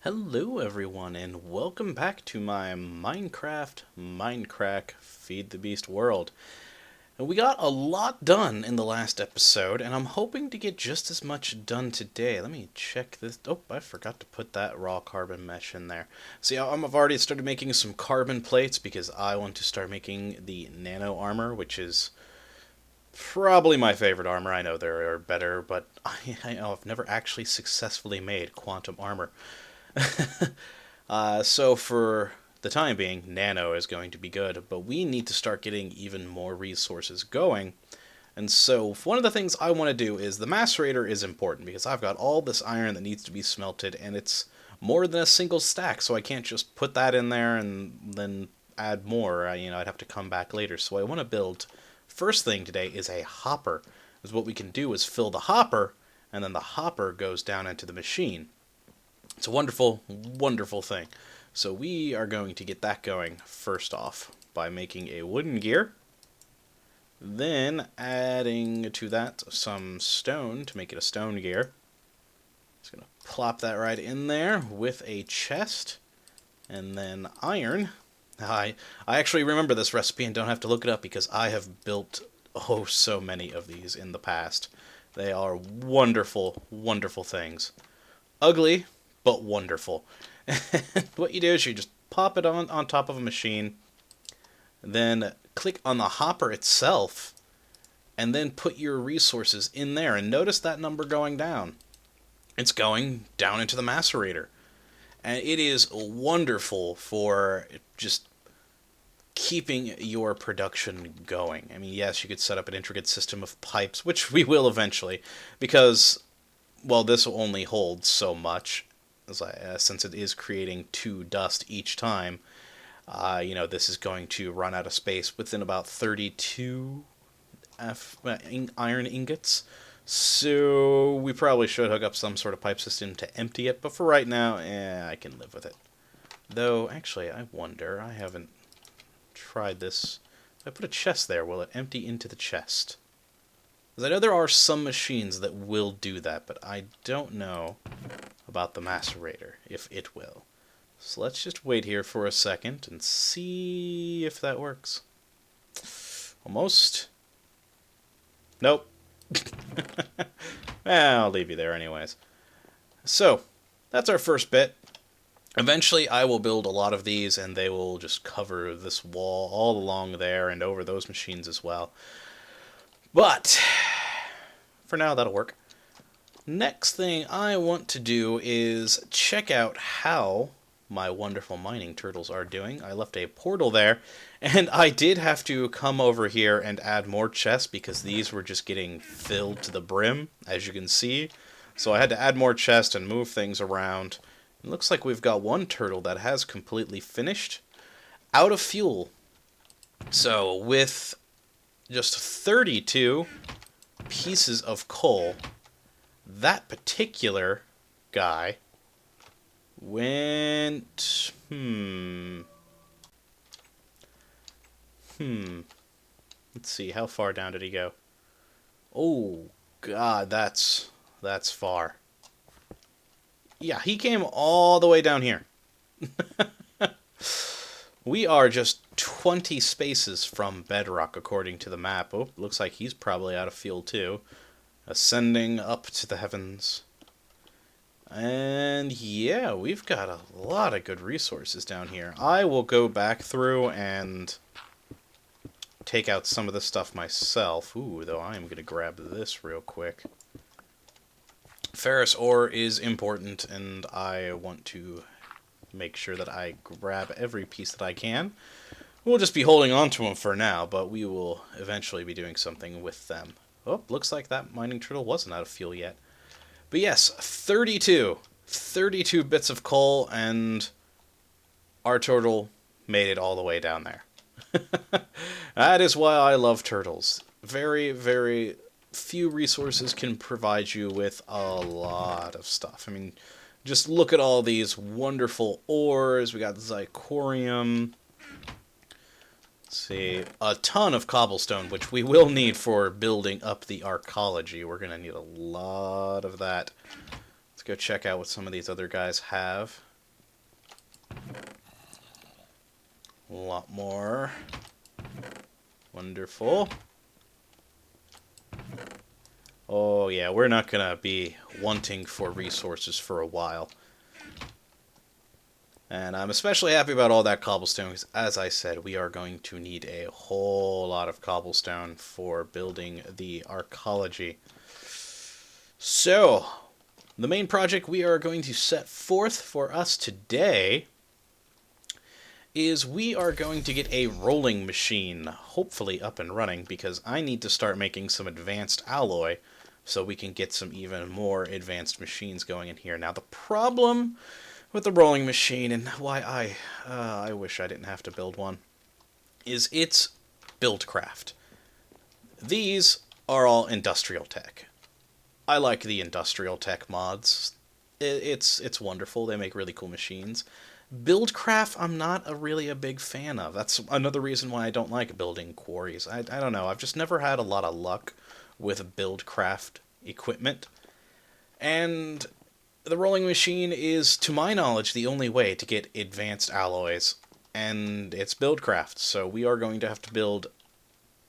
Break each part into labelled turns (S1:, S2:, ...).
S1: Hello everyone, and welcome back to my Minecraft Mindcrack Feed the Beast world. And we got a lot done in the last episode, and I'm hoping to get just as much done today. Let me check this. Oh, I forgot to put that raw carbon mesh in there. See, I've already started making some carbon plates because I want to start making the nano armor, which is probably my favorite armor. I know there are better, but I've never actually successfully made quantum armor. So for the time being, nano is going to be good, but we need to start getting even more resources going. And so one of the things I want to do is the macerator is important because I've got all this iron that needs to be smelted, and it's more than a single stack, so I can't just put that in there and then add more. I'd have to come back later. So I want to build, first thing today is a hopper. Because what we can do is fill the hopper, and then the hopper goes down into the machine. It's a wonderful, wonderful thing. So we are going to get that going first off by making a wooden gear. Then adding to that some stone to make it a stone gear. Just going to plop that right in there with a chest. And then iron. I actually remember this recipe and don't have to look it up because I have built so many of these in the past. They are wonderful, wonderful things. Ugly, but wonderful. What you do is you just pop it on top of a machine, then click on the hopper itself, and then put your resources in there, and notice that number going down. It's going down into the macerator. And it is wonderful for just keeping your production going. I mean, yes, you could set up an intricate system of pipes, which we will eventually, because, well, this will only hold so much. Since it is creating 2 dust each time, this is going to run out of space within about 32 iron ingots. So we probably should hook up some sort of pipe system to empty it, but for right now, I can live with it. Though, actually, I wonder, I haven't tried this. If I put a chest there, will it empty into the chest? Because I know there are some machines that will do that, but I don't know about the macerator, if it will. So let's just wait here for a second and see if that works. Almost. Nope. Well, I'll leave you there anyways. So, that's our first bit. Eventually, I will build a lot of these, and they will just cover this wall all along there and over those machines as well. But, for now, that'll work. Next thing I want to do is check out how my wonderful mining turtles are doing. I left a portal there, and I did have to come over here and add more chests because these were just getting filled to the brim, as you can see. So I had to add more chests and move things around. It looks like we've got one turtle that has completely finished, out of fuel. So with just 32 pieces of coal, that particular guy went... Let's see, how far down did he go? Oh, God, that's far. Yeah, he came all the way down here. We are just 20 spaces from bedrock, according to the map. Oh, looks like he's probably out of fuel, too. Ascending up to the heavens. And yeah, we've got a lot of good resources down here. I will go back through and take out some of this stuff myself. Ooh, though I am going to grab this real quick. Ferrous ore is important, and I want to make sure that I grab every piece that I can. We'll just be holding on to them for now, but we will eventually be doing something with them. Oh, looks like that mining turtle wasn't out of fuel yet. But yes, 32 bits of coal, and our turtle made it all the way down there. That is why I love turtles. Very, very few resources can provide you with a lot of stuff. I mean, just look at all these wonderful ores. We got zirconium. See, a ton of cobblestone, which we will need for building up the archaeology. We're going to need a lot of that. Let's go check out what some of these other guys have. A lot more. Wonderful. Oh yeah, we're not gonna be wanting for resources for a while. And I'm especially happy about all that cobblestone, because as I said, we are going to need a whole lot of cobblestone for building the arcology. So, the main project we are going to set forth for us today is we are going to get a rolling machine, hopefully up and running, because I need to start making some advanced alloy so we can get some even more advanced machines going in here. Now, the problem with the rolling machine, and why I wish I didn't have to build one, is its buildcraft. These are all industrial tech. I like the industrial tech mods. It's wonderful. They make really cool machines. Buildcraft, I'm not really a big fan of. That's another reason why I don't like building quarries. I don't know. I've just never had a lot of luck with buildcraft equipment. And the rolling machine is, to my knowledge, the only way to get advanced alloys, and it's buildcraft. So we are going to have to build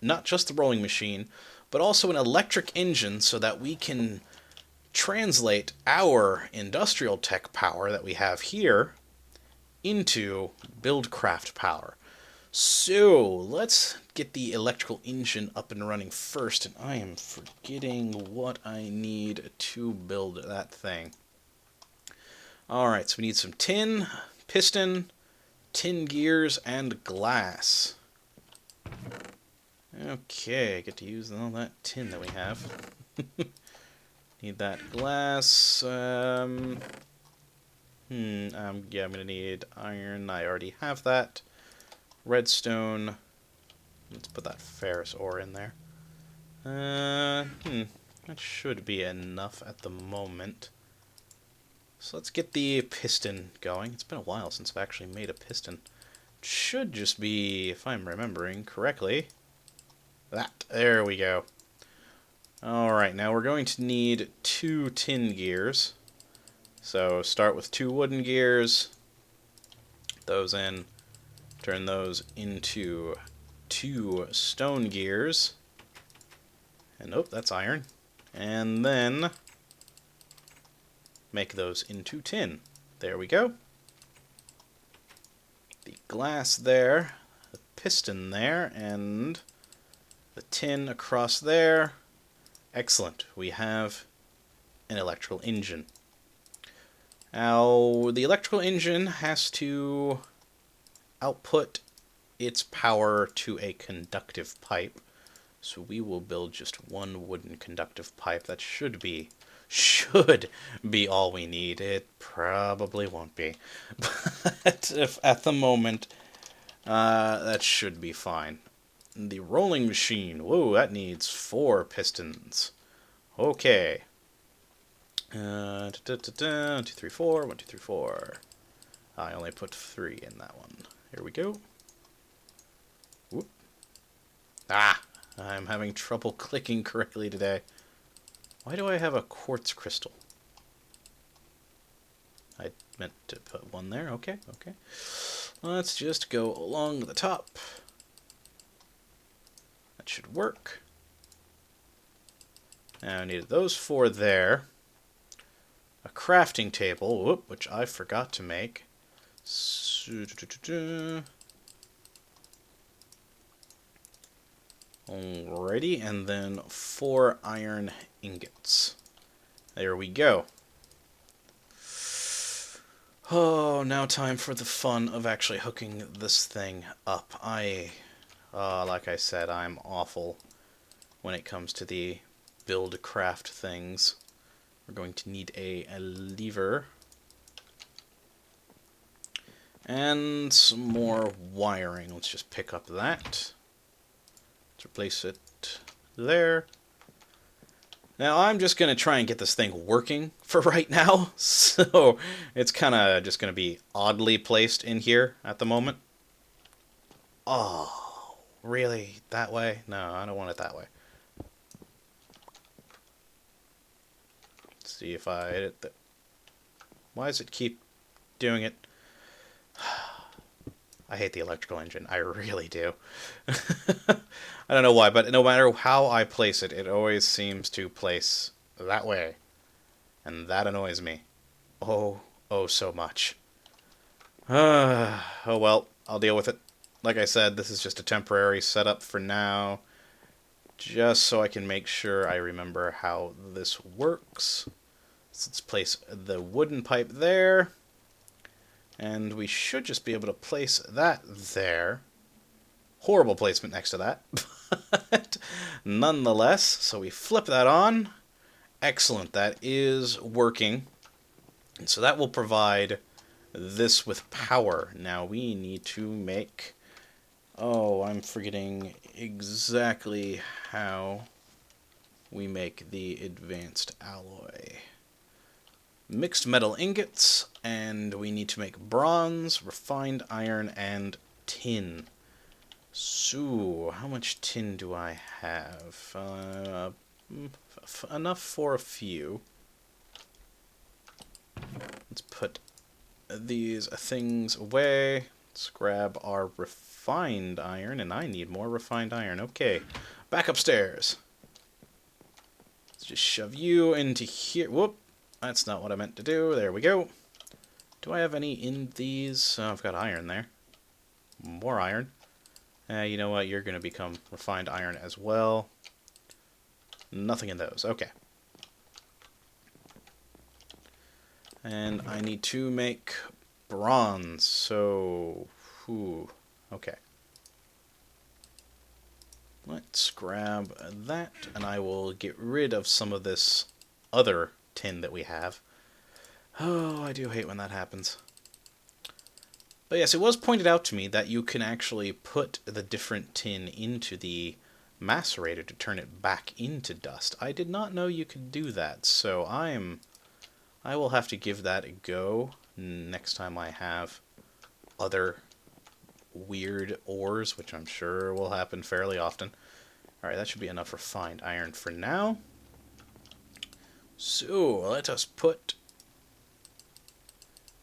S1: not just the rolling machine, but also an electric engine so that we can translate our industrial tech power that we have here into buildcraft power. So let's get the electrical engine up and running first, and I am forgetting what I need to build that thing. Alright, so we need some tin, piston, tin gears, and glass. Okay, get to use all that tin that we have. Need that glass. Yeah, I'm gonna need iron. I already have that. Redstone. Let's put that ferrous ore in there. That should be enough at the moment. So let's get the piston going. It's been a while since I've actually made a piston. It should just be, if I'm remembering correctly, that. There we go. Alright, now we're going to need 2 tin gears. So start with 2 wooden gears. Those in. Turn those into 2 stone gears. And nope, that's iron. And then make those into tin. There we go. The glass there, the piston there, and the tin across there. Excellent. We have an electrical engine. Now, the electrical engine has to output its power to a conductive pipe. So we will build just 1 wooden conductive pipe. That should be all we need. It probably won't be. But if at the moment, that should be fine. The rolling machine. Whoa, that needs 4 pistons. Okay. 1, 2, 3, 4. 1, 2, 3, 4. I only put 3 in that one. Here we go. Whoop. Ah! I'm having trouble clicking correctly today. Why do I have a quartz crystal? I meant to put 1 there. Okay, okay. Let's just go along the top. That should work. Now I needed those 4 there. A crafting table, whoop, which I forgot to make. Alrighty, and then 4 iron ingots. There we go. Oh, now time for the fun of actually hooking this thing up. Like I said, I'm awful when it comes to the build craft things. We're going to need a lever. And some more wiring. Let's just pick up that. Let's replace it there. Now I'm just going to try and get this thing working for right now. So it's kind of just going to be oddly placed in here at the moment. Oh, really? That way? No, I don't want it that way. Let's see if I edit that. Why does it keep doing it? I hate the electrical engine. I really do. I don't know why, but no matter how I place it, it always seems to place that way. And that annoys me. Oh, oh so much. Oh well, I'll deal with it. Like I said, this is just a temporary setup for now. Just so I can make sure I remember how this works. So let's place the wooden pipe there. And we should just be able to place that there. Horrible placement next to that. But nonetheless, so we flip that on. Excellent, that is working. And so that will provide this with power. Now we need to make... Oh, I'm forgetting exactly how we make the advanced alloy. Mixed metal ingots, and we need to make bronze, refined iron, and tin. So, how much tin do I have? Enough for a few. Let's put these things away. Let's grab our refined iron, and I need more refined iron. Okay, back upstairs. Let's just shove you into here. Whoop, that's not what I meant to do. There we go. Do I have any in these? Oh, I've got iron there. More iron. You know what? You're going to become refined iron as well. Nothing in those. Okay. And I need to make bronze. So, okay. Let's grab that, and I will get rid of some of this other tin that we have. Oh, I do hate when that happens. But yes, it was pointed out to me that you can actually put the different tin into the macerator to turn it back into dust. I did not know you could do that, so I will have to give that a go next time I have other weird ores, which I'm sure will happen fairly often. Alright, that should be enough refined iron for now. So, let us put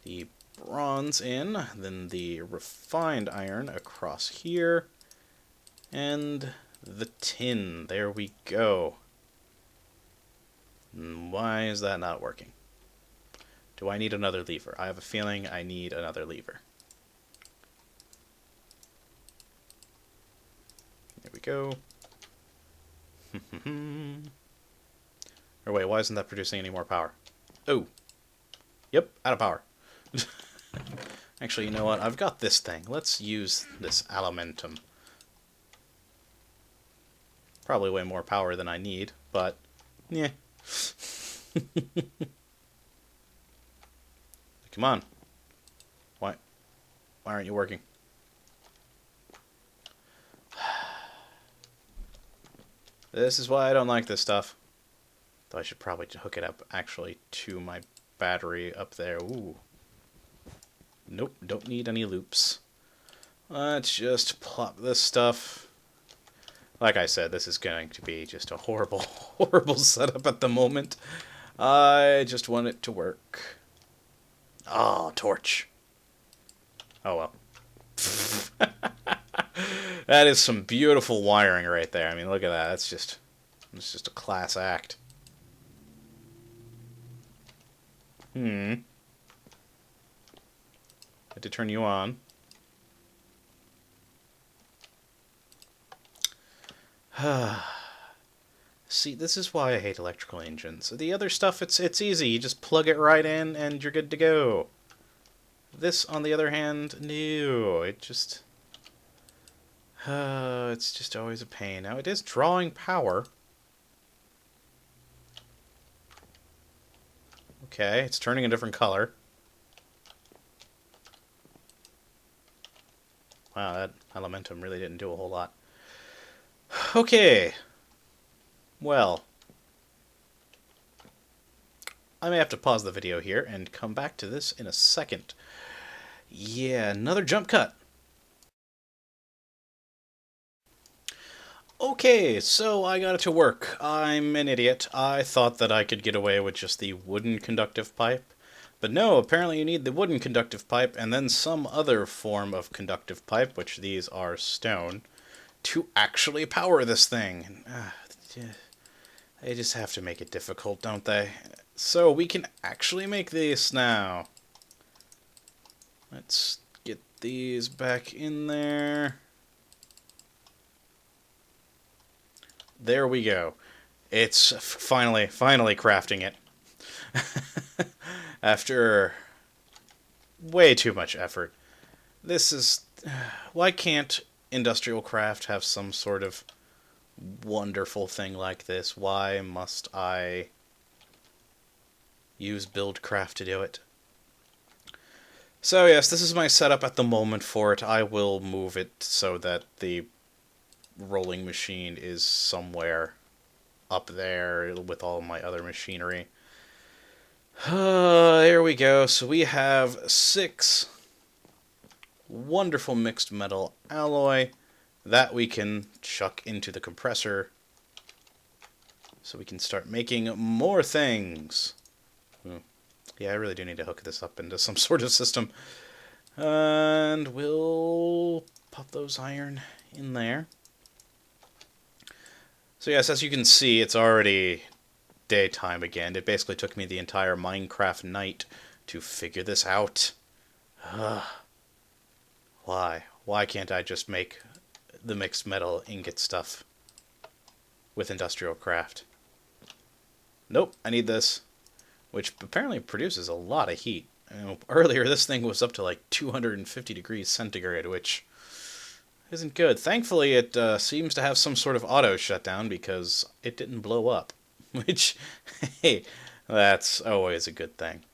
S1: the bronze in, then the refined iron across here, and the tin. There we go. Why is that not working? Do I need another lever? I have a feeling I need another lever. There we go. Or wait, why isn't that producing any more power? Oh. Yep, out of power. Actually, you know what? I've got this thing. Let's use this aluminum. Probably way more power than I need, but yeah. Come on. Why aren't you working? This is why I don't like this stuff. Though I should probably hook it up actually to my battery up there. Ooh. Nope, don't need any loops. Let's just plop this stuff. Like I said, this is going to be just a horrible, horrible setup at the moment. I just want it to work. Oh, torch. Oh well. That is some beautiful wiring right there. I mean, look at that. It's just a class act. Had to turn you on. See, this is why I hate electrical engines. The other stuff, it's easy. You just plug it right in and you're good to go. This, on the other hand, no. It just... it's just always a pain. Now, it is drawing power. Okay, it's turning a different color. Wow, that elementum really didn't do a whole lot. Okay. Well, I may have to pause the video here and come back to this in a second. Yeah, another jump cut. Okay, so I got it to work. I'm an idiot. I thought that I could get away with just the wooden conductive pipe, But no, apparently you need the wooden conductive pipe and then some other form of conductive pipe, which these are stone, to actually power this thing. They just have to make it difficult, don't they? So we can actually make this now. Let's get these back in there. There we go. It's finally crafting it. After way too much effort. This is... Why can't Industrial Craft have some sort of wonderful thing like this? Why must I use BuildCraft to do it? So yes, this is my setup at the moment for it. I will move it so that the rolling machine is somewhere up there with all my other machinery. There we go. So we have 6 wonderful mixed metal alloy that we can chuck into the compressor so we can start making more things. Yeah, I really do need to hook this up into some sort of system. And we'll pop those iron in there. So yes, as you can see, it's already daytime again. It basically took me the entire Minecraft night to figure this out. Why? Why can't I just make the mixed metal ingot stuff with Industrial Craft? Nope, I need this. Which apparently produces a lot of heat. Earlier, this thing was up to like 250 degrees centigrade, which isn't good. Thankfully, it seems to have some sort of auto shutdown because it didn't blow up. Which, hey, that's always a good thing.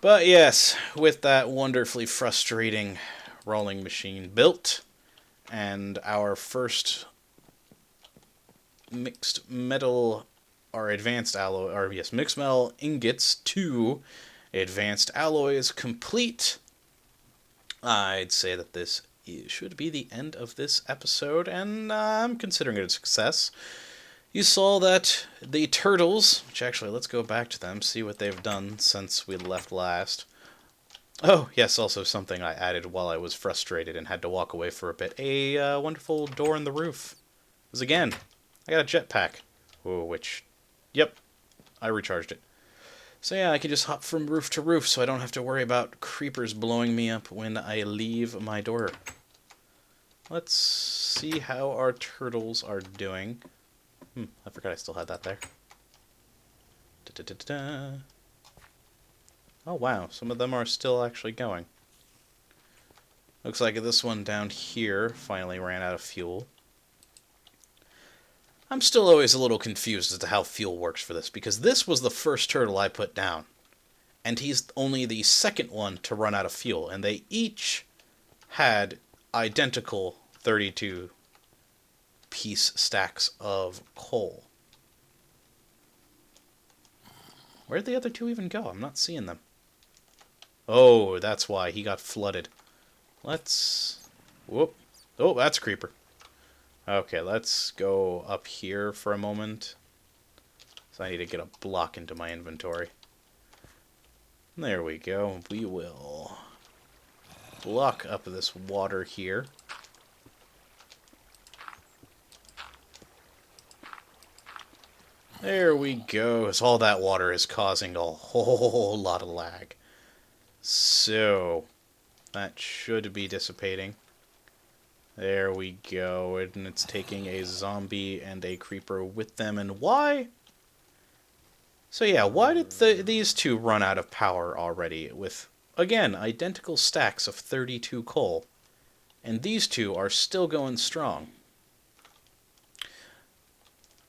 S1: But yes, with that wonderfully frustrating rolling machine built, and our first mixed metal... Our advanced alloy, or yes, mixed metal ingots to advanced alloys complete, I'd say that this should be the end of this episode, and I'm considering it a success. You saw that the turtles, which actually, let's go back to them, see what they've done since we left last. Oh, yes, also something I added while I was frustrated and had to walk away for a bit. A wonderful door in the roof. Because again, I got a jetpack. Whoa, which... Yep, I recharged it. So yeah, I can just hop from roof to roof so I don't have to worry about creepers blowing me up when I leave my door. Let's see how our turtles are doing. I forgot I still had that there. Da-da-da-da-da. Oh wow, some of them are still actually going. Looks like this one down here finally ran out of fuel. I'm still always a little confused as to how fuel works for this, because this was the first turtle I put down, and he's only the second one to run out of fuel, and they each had identical 32-piece stacks of coal. Where'd the other 2 even go? I'm not seeing them. Oh, that's why he got flooded. Let's... Whoop. Oh, that's a creeper. Okay, let's go up here for a moment. So I need to get a block into my inventory. There we go. We will block up this water here. There we go. So all that water is causing a whole lot of lag. So that should be dissipating. There we go, and it's taking a zombie and a creeper with them, and why? So yeah, why did these 2 run out of power already with, again, identical stacks of 32 coal? And these 2 are still going strong.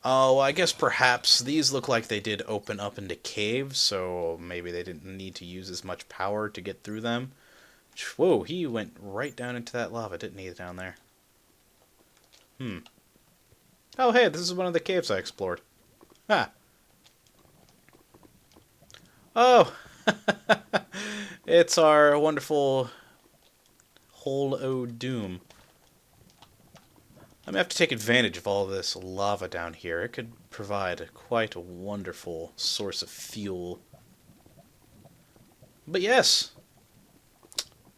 S1: Oh, I guess perhaps these look like they did open up into caves, so maybe they didn't need to use as much power to get through them. Whoa, he went right down into that lava, didn't he, down there? Oh, hey, this is one of the caves I explored. Ah. Oh! It's our wonderful Hole o' Doom. I'm going to have to take advantage of all this lava down here. It could provide quite a wonderful source of fuel. But yes,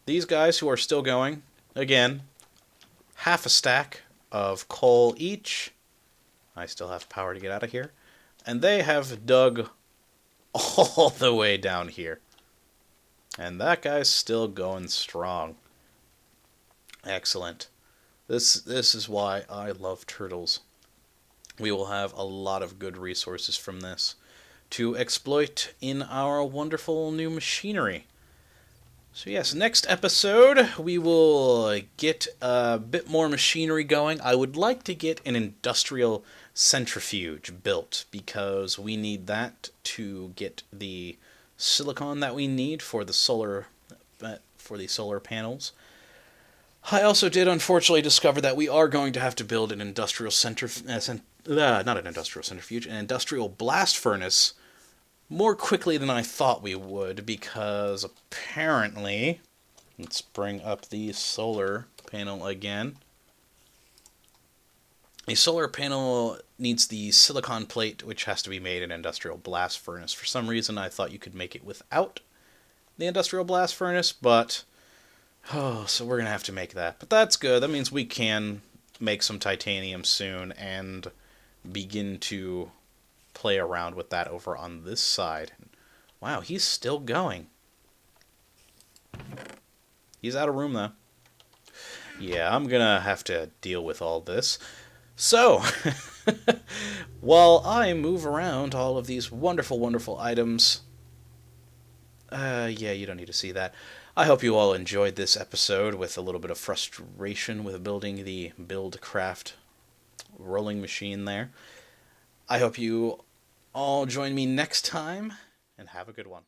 S1: these guys who are still going, again, half a stack of coal each. I still have power to get out of here. And they have dug all the way down here. And that guy's still going strong. Excellent. This is why I love turtles. We will have a lot of good resources from this to exploit in our wonderful new machinery. So yes, next episode we will get a bit more machinery going. I would like to get an industrial centrifuge built because we need that to get the silicon that we need for the solar panels. I also did unfortunately discover that we are going to have to build an industrial an industrial blast furnace more quickly than I thought we would, because apparently, let's bring up the solar panel again. A solar panel needs the silicon plate, which has to be made in an industrial blast furnace. For some reason, I thought you could make it without the industrial blast furnace, but so we're going to have to make that. But that's good. That means we can make some titanium soon and begin to play around with that over on this side. Wow, he's still going. He's out of room, though. Yeah, I'm going to have to deal with all this. So, while I move around all of these wonderful, wonderful items... yeah, you don't need to see that. I hope you all enjoyed this episode with a little bit of frustration with building the Buildcraft rolling machine there. I hope you all join me next time, and have a good one.